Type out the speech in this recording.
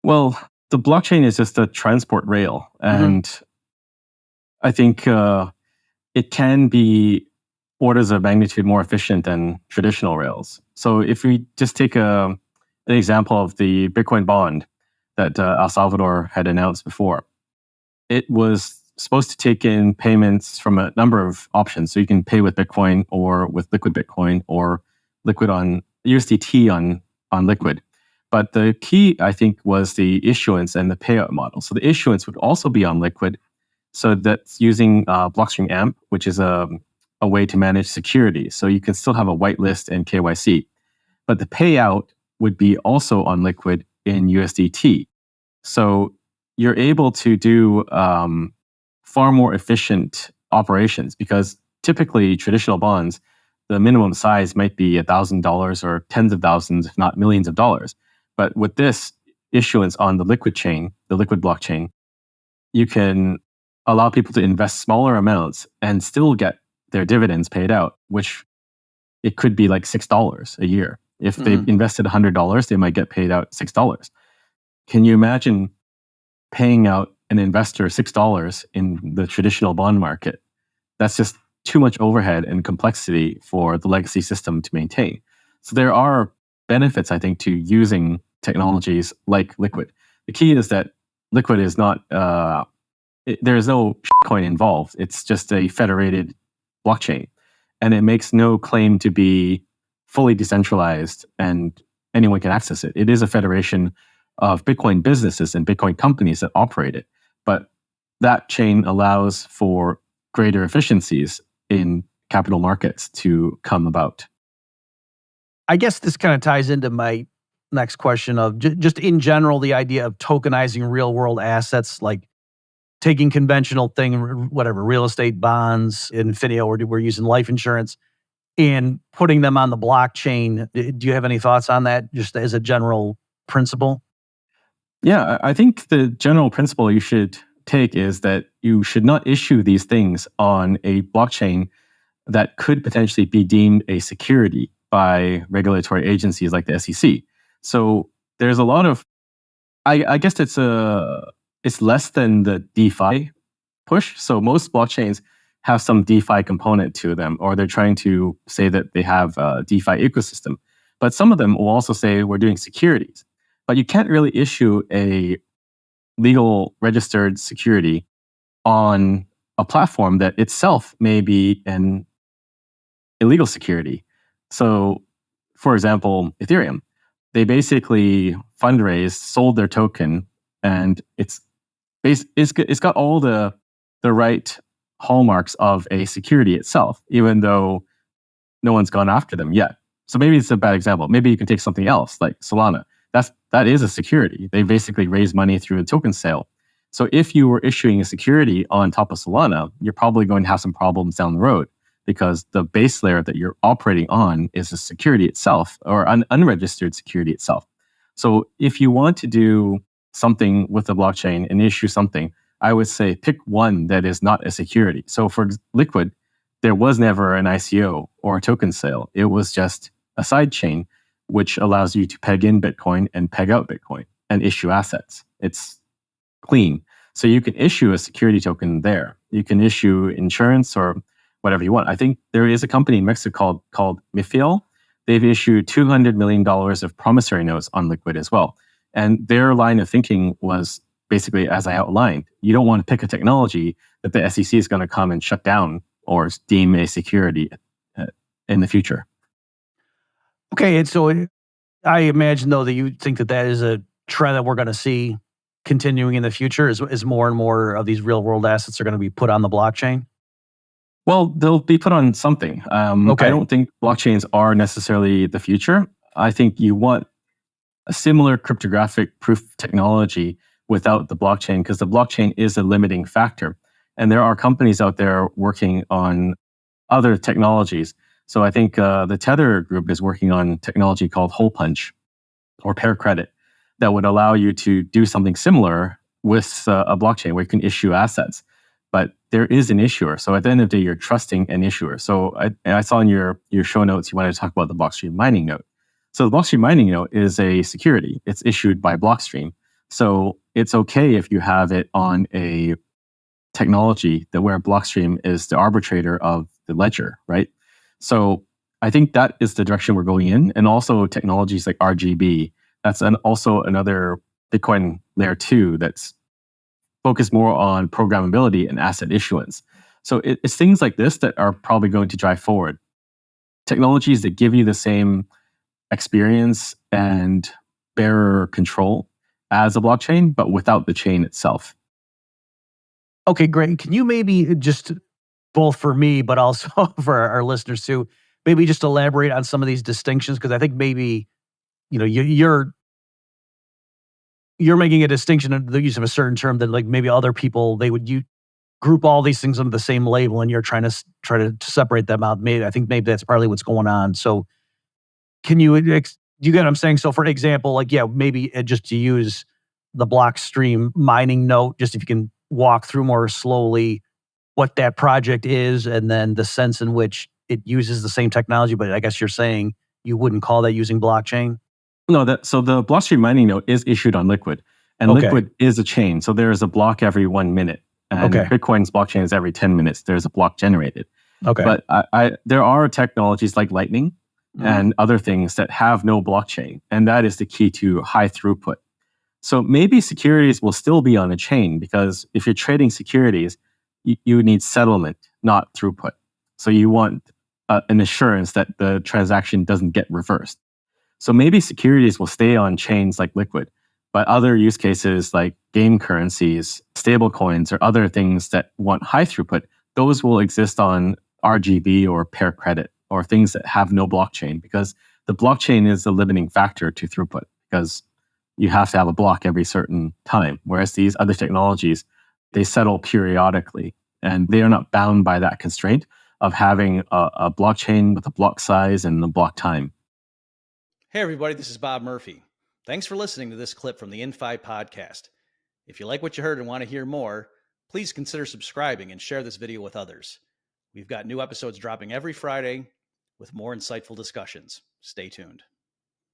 Well, the blockchain is just a transport rail, and I think it can be orders of magnitude more efficient than traditional rails. So if we just take an example of the Bitcoin bond that El Salvador had announced before, it was supposed to take in payments from a number of options. So you can pay with Bitcoin or with liquid Bitcoin or liquid on USDT on liquid. But the key, I think, was the issuance and the payout model. So the issuance would also be on liquid. So that's using Blockstream AMP, which is a way to manage security. So you can still have a whitelist and KYC. But the payout would be also on liquid in USDT. So you're able to do far more efficient operations, because typically traditional bonds, the minimum size might be $1,000 or tens of thousands, if not millions of dollars. But with this issuance on the liquid chain, the liquid blockchain, you can allow people to invest smaller amounts and still get their dividends paid out, which it could be like $6 a year. If they invested $100, they might get paid out $6. Can you imagine paying out an investor $6 in the traditional bond market? That's just too much overhead and complexity for the legacy system to maintain. So there are benefits, I think, to using technologies like Liquid. The key is that Liquid is not, there is no coin involved. It's just a federated blockchain. And it makes no claim to be fully decentralized and anyone can access it. It is a federation of Bitcoin businesses and Bitcoin companies that operate it. But that chain allows for greater efficiencies in capital markets to come about. I guess this kind of ties into my next question of just in general, the idea of tokenizing real world assets, like taking conventional thing, whatever, real estate, bonds, infineo, or we're using life insurance, and putting them on the blockchain. Do you have any thoughts on that, just as a general principle? Yeah, I think the general principle you should take is that you should not issue these things on a blockchain that could potentially be deemed a security by regulatory agencies like the SEC. So there's a lot of, I guess it's less than the DeFi push. So most blockchains have some DeFi component to them, or they're trying to say that they have a DeFi ecosystem. But some of them will also say we're doing securities. But you can't really issue a legal registered security on a platform that itself may be an illegal security. So, for example, Ethereum, they basically fundraised, sold their token, and it's got all the right hallmarks of a security itself, even though no one's gone after them yet. So maybe it's a bad example. Maybe you can take something else like Solana. That is a security. They basically raise money through a token sale. So if you were issuing a security on top of Solana, you're probably going to have some problems down the road, because the base layer that you're operating on is a security itself, or an unregistered security itself. So if you want to do something with the blockchain and issue something, I would say pick one that is not a security. So for Liquid, there was never an ICO or a token sale. It was just a side chain which allows you to peg in Bitcoin and peg out Bitcoin and issue assets. It's clean. So you can issue a security token there. You can issue insurance or whatever you want. I think there is a company in Mexico called Mifiel. They've issued $200 million of promissory notes on Liquid as well. And their line of thinking was basically, as I outlined, you don't want to pick a technology that the SEC is going to come and shut down or deem a security in the future. Okay, and so I imagine, though, that you think that is a trend that we're going to see continuing in the future as more and more of these real-world assets are going to be put on the blockchain? Well, they'll be put on something. Okay. I don't think blockchains are necessarily the future. I think you want a similar cryptographic proof technology without the blockchain, because the blockchain is a limiting factor. And there are companies out there working on other technologies. So I think the Tether group is working on technology called hole punch or pair credit that would allow you to do something similar with a blockchain where you can issue assets. But there is an issuer. So at the end of the day, you're trusting an issuer. So I saw in your show notes, you wanted to talk about the Blockstream mining note. So the Blockstream mining note is a security. It's issued by Blockstream. So it's okay if you have it on a technology that where Blockstream is the arbitrator of the ledger, right? So I think that is the direction we're going in. And also technologies like RGB, that's also another Bitcoin layer 2 that's focused more on programmability and asset issuance. So it's things like this that are probably going to drive forward. Technologies that give you the same experience and bearer control as a blockchain, but without the chain itself. Okay, great. Can you maybe just, both for me, but also for our listeners too, maybe just elaborate on some of these distinctions? Because I think maybe, you're making a distinction of the use of a certain term that like maybe other people, they would group all these things under the same label, and you're trying to try to separate them out. Maybe I think maybe that's partly what's going on. So can you you get what I'm saying? So for example, like, yeah, maybe just to use the Blockstream mining note, just if you can walk through more slowly what that project is, and then the sense in which it uses the same technology, but I guess you're saying you wouldn't call that using blockchain? No, so the Blockstream mining node is issued on Liquid, and Okay. Liquid is a chain. So there is a block every 1 minute, and Okay. Bitcoin's blockchain is every 10 minutes. There's a block generated. Okay. But there are technologies like Lightning Mhm. and other things that have no blockchain, and that is the key to high throughput. So maybe securities will still be on a chain, because if you're trading securities, you need settlement, not throughput. So you want an assurance that the transaction doesn't get reversed. So maybe securities will stay on chains like Liquid, but other use cases like game currencies, stable coins, or other things that want high throughput, those will exist on RGB or pair credit or things that have no blockchain, because the blockchain is the limiting factor to throughput, because you have to have a block every certain time. Whereas these other technologies, they settle periodically, and they are not bound by that constraint of having a blockchain with a block size and a block time. Hey, everybody, this is Bob Murphy. Thanks for listening to this clip from the InFi podcast. If you like what you heard and want to hear more, please consider subscribing and share this video with others. We've got new episodes dropping every Friday with more insightful discussions. Stay tuned.